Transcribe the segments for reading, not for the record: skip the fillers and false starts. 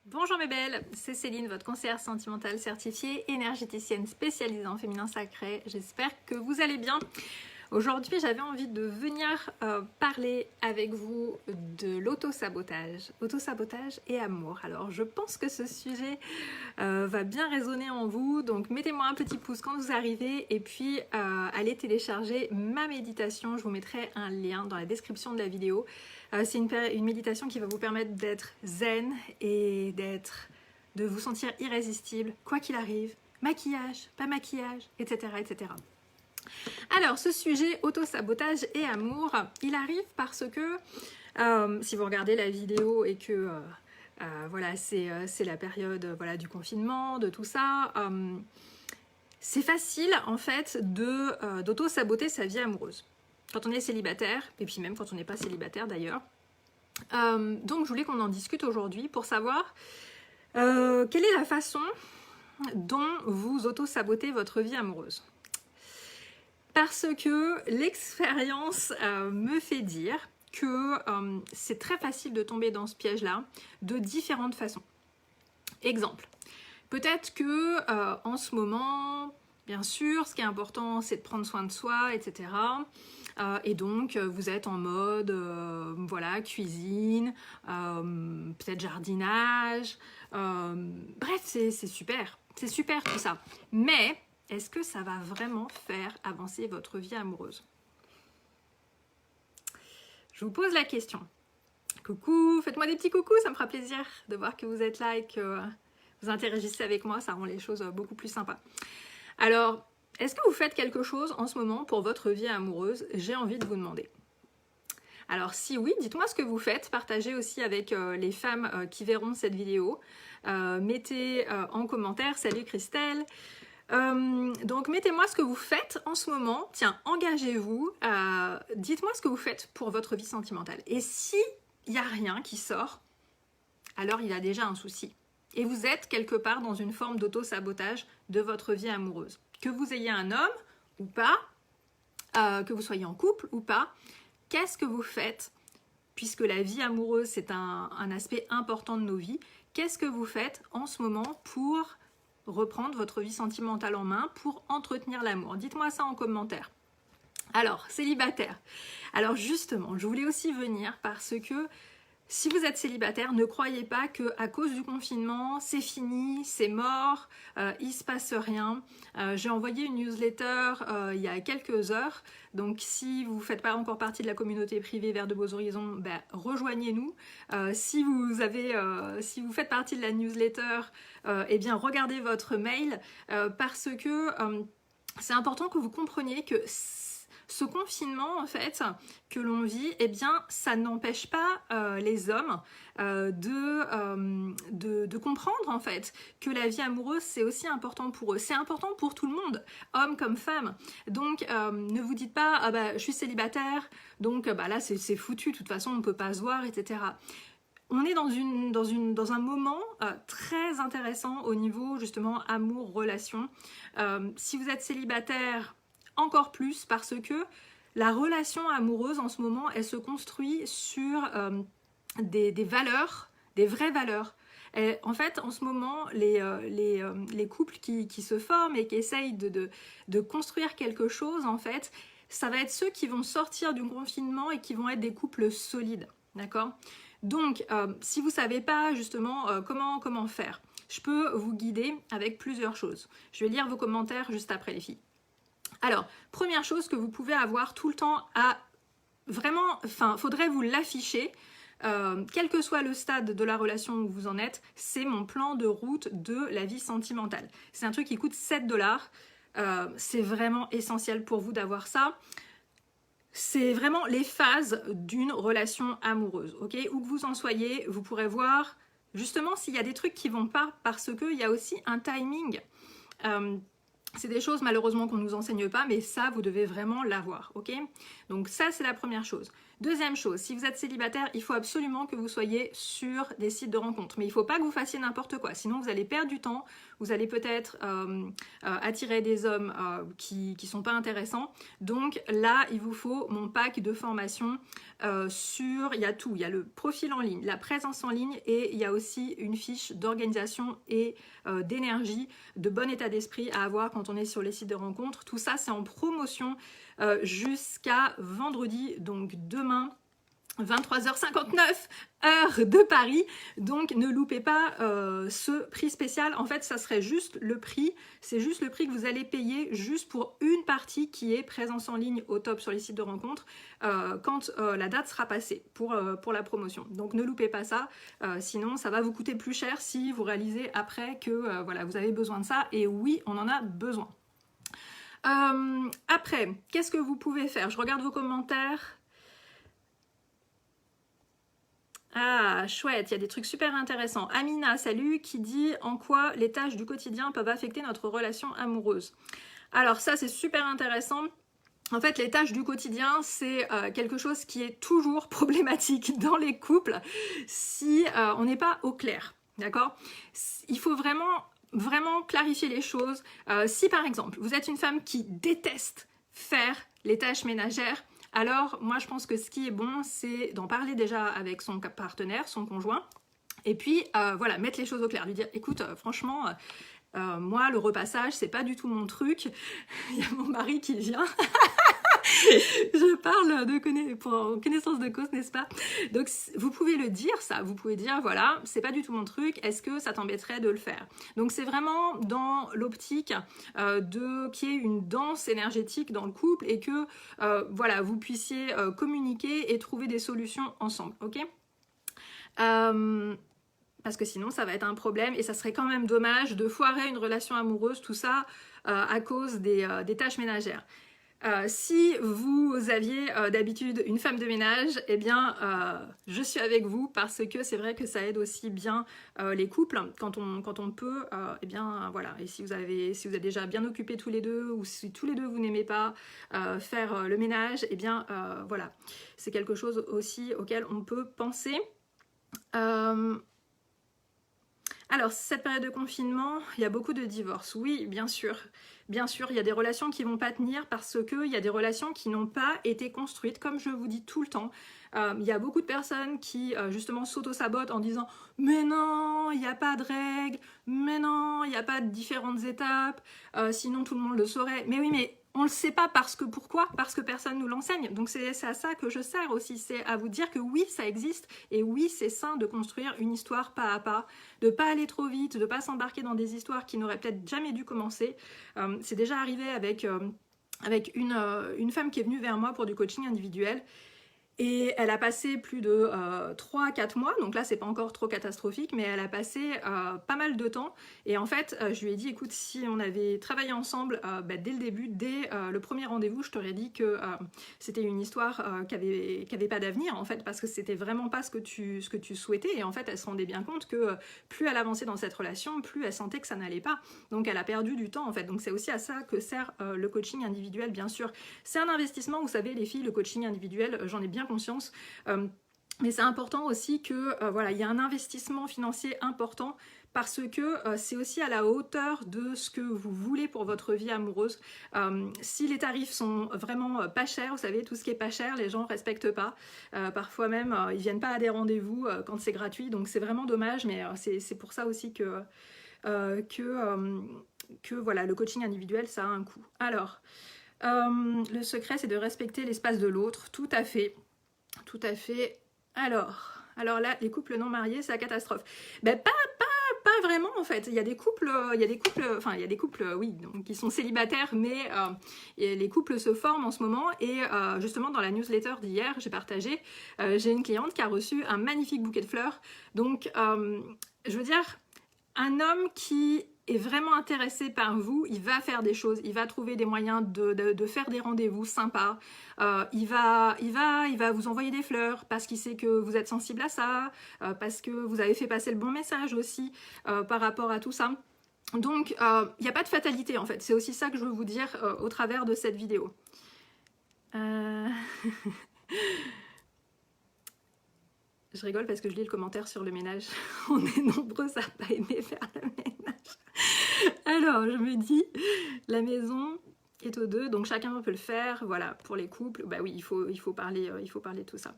Bonjour mes belles, c'est Céline, votre conseillère sentimentale certifiée, énergéticienne spécialisée en féminin sacré. J'espère que vous allez bien. Aujourd'hui, j'avais envie de venir parler avec vous de l'auto-sabotage. Auto-sabotage et amour. Alors, je pense que ce sujet va bien résonner en vous. Donc, mettez-moi un petit pouce quand vous arrivez et puis allez télécharger ma méditation. Je vous mettrai un lien dans la description de la vidéo. C'est une méditation qui va vous permettre d'être zen et de vous sentir irrésistible, quoi qu'il arrive. Maquillage, pas maquillage, etc., etc. Alors, ce sujet auto-sabotage et amour, il arrive parce que, si vous regardez la vidéo et que voilà, c'est la période voilà, du confinement, de tout ça, c'est facile en fait d'auto-saboter sa vie amoureuse. Quand on est célibataire, et puis même quand on n'est pas célibataire d'ailleurs. Donc, je voulais qu'on en discute aujourd'hui pour savoir quelle est la façon dont vous auto-sabotez votre vie amoureuse. Parce que l'expérience me fait dire que c'est très facile de tomber dans ce piège-là de différentes façons. Exemple, peut-être que en ce moment, bien sûr, ce qui est important, c'est de prendre soin de soi, etc. Et donc, vous êtes en mode, voilà, cuisine, peut-être jardinage. Bref, c'est super tout ça. Mais est-ce que ça va vraiment faire avancer votre vie amoureuse? Je vous pose la question. Coucou, faites-moi des petits coucous, ça me fera plaisir de voir que vous êtes là et que vous interagissez avec moi, ça rend les choses beaucoup plus sympas. Alors, est-ce que vous faites quelque chose en ce moment pour votre vie amoureuse? J'ai envie de vous demander. Alors si oui, dites-moi ce que vous faites, partagez aussi avec les femmes qui verront cette vidéo. Mettez en commentaire, salut Christelle. Donc mettez-moi ce que vous faites en ce moment, tiens, engagez-vous, dites-moi ce que vous faites pour votre vie sentimentale. Et si il n'y a rien qui sort, alors il y a déjà un souci. Et vous êtes quelque part dans une forme d'auto-sabotage de votre vie amoureuse. Que vous ayez un homme ou pas, que vous soyez en couple ou pas, qu'est-ce que vous faites? Puisque la vie amoureuse, c'est un aspect important de nos vies, qu'est-ce que vous faites en ce moment pour reprendre votre vie sentimentale en main, pour entretenir l'amour? Dites-moi ça en commentaire. Alors, célibataire. Alors justement, je voulais aussi venir parce que si vous êtes célibataire, ne croyez pas qu'à cause du confinement, c'est fini, c'est mort, il ne se passe rien. J'ai envoyé une newsletter il y a quelques heures, donc si vous ne faites pas encore partie de la communauté privée Vers de beaux horizons, ben, rejoignez-nous. Si vous faites partie de la newsletter, eh bien regardez votre mail parce que c'est important que vous compreniez que ce confinement en fait que l'on vit, eh bien ça n'empêche pas les hommes de comprendre en fait que la vie amoureuse c'est aussi important pour eux, c'est important pour tout le monde, hommes comme femmes. Donc ne vous dites pas ah bah je suis célibataire donc bah là c'est foutu, de toute façon on ne peut pas se voir, etc. On est dans un moment très intéressant au niveau justement amour, relation. Si vous êtes célibataire, encore plus parce que la relation amoureuse en ce moment, elle se construit sur des valeurs, des vraies valeurs. Et en fait, en ce moment, les couples qui se forment et qui essayent de construire quelque chose, en fait, ça va être ceux qui vont sortir du confinement et qui vont être des couples solides, d'accord? Donc, si vous ne savez pas justement comment faire, je peux vous guider avec plusieurs choses. Je vais lire vos commentaires juste après les filles. Alors, première chose que vous pouvez avoir tout le temps à vraiment, enfin, faudrait vous l'afficher, quel que soit le stade de la relation où vous en êtes, c'est mon plan de route de la vie sentimentale. C'est un truc qui coûte 7 $, c'est vraiment essentiel pour vous d'avoir ça. C'est vraiment les phases d'une relation amoureuse, ok? Où que vous en soyez, vous pourrez voir justement s'il y a des trucs qui vont pas parce qu'il y a aussi un timing. C'est des choses malheureusement qu'on ne nous enseigne pas, mais ça, vous devez vraiment l'avoir, ok? Donc ça, c'est la première chose. Deuxième chose, si vous êtes célibataire, il faut absolument que vous soyez sur des sites de rencontres. Mais il ne faut pas que vous fassiez n'importe quoi, sinon vous allez perdre du temps, vous allez peut-être attirer des hommes qui ne sont pas intéressants. Donc là, il vous faut mon pack de formation il y a tout, il y a le profil en ligne, la présence en ligne et il y a aussi une fiche d'organisation et d'énergie, de bon état d'esprit à avoir quand on est sur les sites de rencontres. Tout ça, c'est en promotion jusqu'à vendredi, donc demain 23h59 heure de Paris, donc ne loupez pas ce prix spécial. En fait ça serait juste le prix, c'est juste le prix que vous allez payer juste pour une partie qui est présence en ligne au top sur les sites de rencontres quand la date sera passée pour la promotion. Donc ne loupez pas ça, sinon ça va vous coûter plus cher si vous réalisez après que voilà, vous avez besoin de ça, et oui on en a besoin. Après, qu'est-ce que vous pouvez faire? Je regarde vos commentaires. Ah, chouette, il y a des trucs super intéressants. Amina, salut, qui dit en quoi les tâches du quotidien peuvent affecter notre relation amoureuse. Alors ça, c'est super intéressant. En fait, les tâches du quotidien, c'est quelque chose qui est toujours problématique dans les couples si on n'est pas au clair, d'accord? Il faut vraiment clarifier les choses. Si par exemple, vous êtes une femme qui déteste faire les tâches ménagères, alors moi je pense que ce qui est bon, c'est d'en parler déjà avec son partenaire, son conjoint, et puis voilà, mettre les choses au clair, lui dire écoute franchement moi le repassage c'est pas du tout mon truc. Il y a mon mari qui vient. Je parle pour connaissance de cause, n'est-ce pas? Donc vous pouvez le dire ça, vous pouvez dire voilà, c'est pas du tout mon truc, est-ce que ça t'embêterait de le faire? Donc c'est vraiment dans l'optique qu'il y ait une danse énergétique dans le couple et que voilà, vous puissiez communiquer et trouver des solutions ensemble, ok? Parce que sinon ça va être un problème et ça serait quand même dommage de foirer une relation amoureuse, tout ça à cause des tâches ménagères. Si vous aviez d'habitude une femme de ménage, eh bien je suis avec vous parce que c'est vrai que ça aide aussi bien les couples quand on peut, eh bien voilà. Et si vous êtes déjà bien occupés tous les deux ou si tous les deux vous n'aimez pas faire le ménage, eh bien voilà, c'est quelque chose aussi auquel on peut penser. Alors, cette période de confinement, il y a beaucoup de divorces. Oui, bien sûr. Bien sûr, il y a des relations qui ne vont pas tenir parce qu'il y a des relations qui n'ont pas été construites, comme je vous dis tout le temps. Il y a beaucoup de personnes qui, justement, s'auto-sabotent en disant « Mais non, il n'y a pas de règles. Mais non, il n'y a pas de différentes étapes. Sinon, tout le monde le saurait. » Mais oui, mais on ne le sait pas pourquoi? Parce que personne ne nous l'enseigne. Donc c'est à ça que je sers aussi, c'est à vous dire que oui, ça existe, et oui, c'est sain de construire une histoire pas à pas, de pas aller trop vite, de pas s'embarquer dans des histoires qui n'auraient peut-être jamais dû commencer. C'est déjà arrivé avec une femme qui est venue vers moi pour du coaching individuel. Et elle a passé plus de 3-4 mois, donc là c'est pas encore trop catastrophique, mais elle a passé pas mal de temps. Et en fait, je lui ai dit, écoute, si on avait travaillé ensemble dès le début, dès le premier rendez-vous, je t'aurais dit que c'était une histoire qui avait pas d'avenir, en fait, parce que c'était vraiment pas ce que tu souhaitais. Et en fait, elle se rendait bien compte que plus elle avançait dans cette relation, plus elle sentait que ça n'allait pas. Donc elle a perdu du temps, en fait. Donc c'est aussi à ça que sert le coaching individuel, bien sûr. C'est un investissement, vous savez, les filles, le coaching individuel, j'en ai bien conscience, mais c'est important aussi que voilà, il y a un investissement financier important parce que c'est aussi à la hauteur de ce que vous voulez pour votre vie amoureuse. Si les tarifs sont vraiment pas chers, vous savez, tout ce qui est pas cher, les gens respectent pas. Parfois même, ils viennent pas à des rendez-vous quand c'est gratuit, donc c'est vraiment dommage, mais c'est pour ça aussi que voilà, le coaching individuel, ça a un coût. Alors, le secret, c'est de respecter l'espace de l'autre, tout à fait. Tout à fait. Alors là, les couples non mariés, c'est la catastrophe. Ben pas vraiment en fait. Il y a des couples, oui, donc, qui sont célibataires, mais les couples se forment en ce moment. Et justement, dans la newsletter d'hier, j'ai partagé, j'ai une cliente qui a reçu un magnifique bouquet de fleurs. Donc, je veux dire, un homme qui est vraiment intéressé par vous, il va faire des choses, il va trouver des moyens de faire des rendez-vous sympas, il va vous envoyer des fleurs parce qu'il sait que vous êtes sensible à ça, parce que vous avez fait passer le bon message aussi par rapport à tout ça. Donc il n'y a pas de fatalité en fait, c'est aussi ça que je veux vous dire au travers de cette vidéo. Je rigole parce que je lis le commentaire sur le ménage. On est nombreux à pas aimer faire le ménage. Alors, je me dis, la maison est aux deux, donc chacun peut le faire. Voilà, pour les couples, bah oui, il faut parler de tout ça.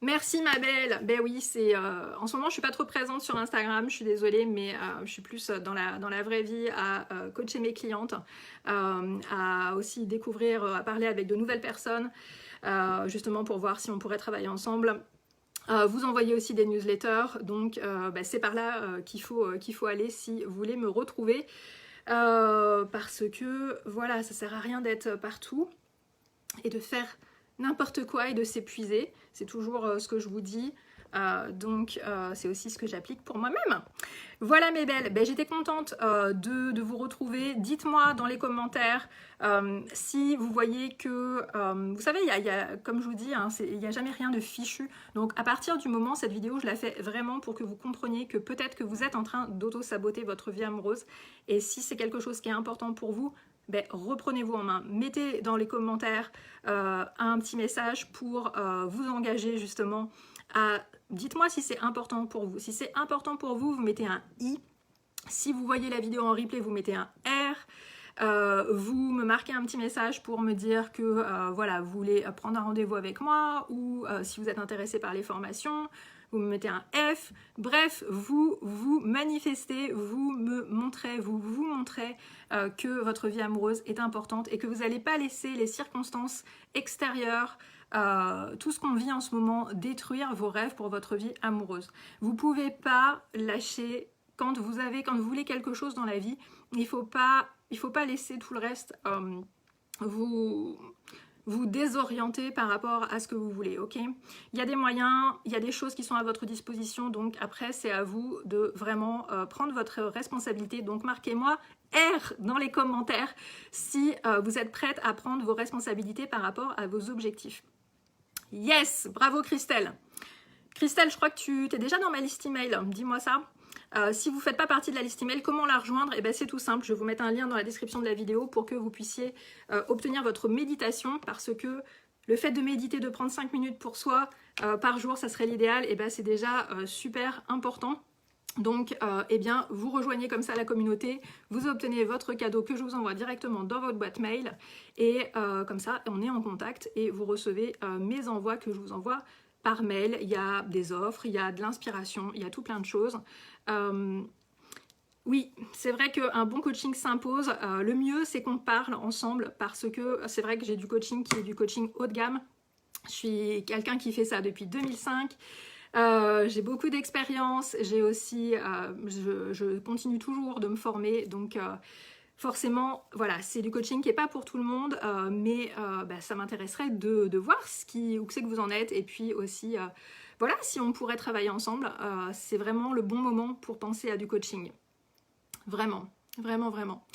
Merci ma belle. Ben oui, c'est en ce moment je suis pas trop présente sur Instagram, je suis désolée, mais je suis plus dans la vraie vie à coacher mes clientes, à aussi découvrir, à parler avec de nouvelles personnes, justement pour voir si on pourrait travailler ensemble. Vous envoyez aussi des newsletters, donc c'est par là qu'il faut aller si vous voulez me retrouver, parce que voilà, ça sert à rien d'être partout et de faire n'importe quoi et de s'épuiser, c'est toujours ce que je vous dis, donc c'est aussi ce que j'applique pour moi-même. Voilà mes belles, ben, j'étais contente de vous retrouver. Dites-moi dans les commentaires si vous voyez que, vous savez, il y a, comme je vous dis, hein, il n'y a jamais rien de fichu, donc à partir du moment, cette vidéo, je la fais vraiment pour que vous compreniez que peut-être que vous êtes en train d'auto-saboter votre vie amoureuse, et si c'est quelque chose qui est important pour vous, ben, reprenez-vous en main, mettez dans les commentaires un petit message pour vous engager justement à... Dites-moi si c'est important pour vous. Si c'est important pour vous, vous mettez un I. Si vous voyez la vidéo en replay, vous mettez un R. Vous me marquez un petit message pour me dire que voilà, vous voulez prendre un rendez-vous avec moi, ou si vous êtes intéressé par les formations, vous me mettez un F, bref, vous manifestez, vous me montrez, vous montrez que votre vie amoureuse est importante et que vous n'allez pas laisser les circonstances extérieures, tout ce qu'on vit en ce moment, détruire vos rêves pour votre vie amoureuse. Vous ne pouvez pas lâcher quand vous voulez quelque chose dans la vie, il faut pas laisser tout le reste vous désorienter par rapport à ce que vous voulez, ok? Il y a des moyens, il y a des choses qui sont à votre disposition, donc après c'est à vous de vraiment prendre votre responsabilité. Donc marquez-moi R dans les commentaires si vous êtes prête à prendre vos responsabilités par rapport à vos objectifs. Yes, bravo Christelle. Christelle, je crois que tu es déjà dans ma liste email, dis-moi ça. Si vous ne faites pas partie de la liste email, comment la rejoindre? Eh bien, c'est tout simple, je vais vous mettre un lien dans la description de la vidéo pour que vous puissiez obtenir votre méditation, parce que le fait de méditer, de prendre 5 minutes pour soi par jour, ça serait l'idéal, et bien c'est déjà super important. Donc, eh bien, vous rejoignez comme ça la communauté, vous obtenez votre cadeau que je vous envoie directement dans votre boîte mail, et comme ça, on est en contact et vous recevez mes envois que je vous envoie par mail. Il y a des offres, il y a de l'inspiration, il y a tout plein de choses. Oui, c'est vrai qu'un bon coaching s'impose. Le mieux, c'est qu'on parle ensemble, parce que c'est vrai que j'ai du coaching qui est du coaching haut de gamme. Je suis quelqu'un qui fait ça depuis 2005. J'ai beaucoup d'expérience. J'ai aussi, je continue toujours de me former. Donc, forcément, voilà, c'est du coaching qui n'est pas pour tout le monde, mais ça m'intéresserait de voir où c'est que vous en êtes, et puis aussi, voilà, si on pourrait travailler ensemble, c'est vraiment le bon moment pour penser à du coaching. Vraiment, vraiment, vraiment.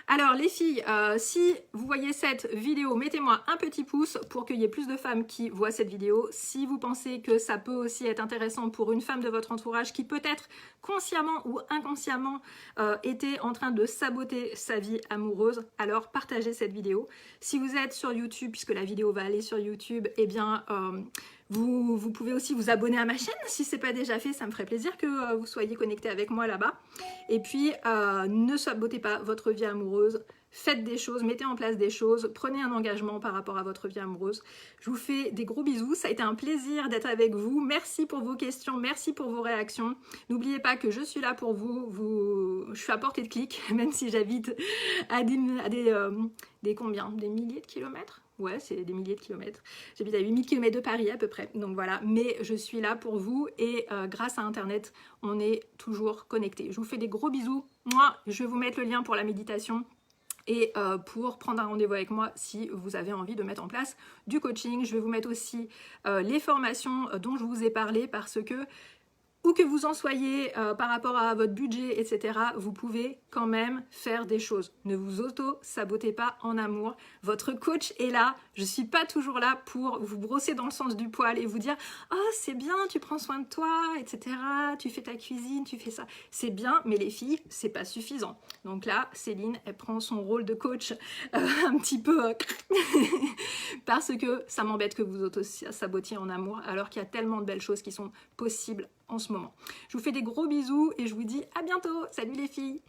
Alors les filles, si vous voyez cette vidéo, mettez-moi un petit pouce pour qu'il y ait plus de femmes qui voient cette vidéo. Si vous pensez que ça peut aussi être intéressant pour une femme de votre entourage qui peut-être consciemment ou inconsciemment était en train de saboter sa vie amoureuse, alors partagez cette vidéo. Si vous êtes sur YouTube, puisque la vidéo va aller sur YouTube, eh bien vous pouvez aussi vous abonner à ma chaîne si ce n'est pas déjà fait, ça me ferait plaisir que vous soyez connectés avec moi là-bas. Et puis ne sabotez pas votre vie amoureuse, faites des choses, mettez en place des choses, prenez un engagement par rapport à votre vie amoureuse. Je vous fais des gros bisous, ça a été un plaisir d'être avec vous. Merci pour vos questions, merci pour vos réactions. N'oubliez pas que je suis là pour vous, je suis à portée de clic, même si j'habite à des milliers de kilomètres. Ouais, c'est des milliers de kilomètres. J'habite à 8000 km de Paris à peu près. Donc voilà, mais je suis là pour vous et grâce à Internet, on est toujours connectés. Je vous fais des gros bisous. Moi, je vais vous mettre le lien pour la méditation et pour prendre un rendez-vous avec moi si vous avez envie de mettre en place du coaching. Je vais vous mettre aussi les formations dont je vous ai parlé, parce que où que vous en soyez par rapport à votre budget, etc., vous pouvez quand même faire des choses. Ne vous auto-sabotez pas en amour. Votre coach est là. Je ne suis pas toujours là pour vous brosser dans le sens du poil et vous dire « Oh, c'est bien, tu prends soin de toi, etc. Tu fais ta cuisine, tu fais ça. » C'est bien, mais les filles, c'est pas suffisant. Donc là, Céline, elle prend son rôle de coach un petit peu parce que ça m'embête que vous auto-sabotiez en amour alors qu'il y a tellement de belles choses qui sont possibles en ce moment. Je vous fais des gros bisous et je vous dis à bientôt. Salut les filles!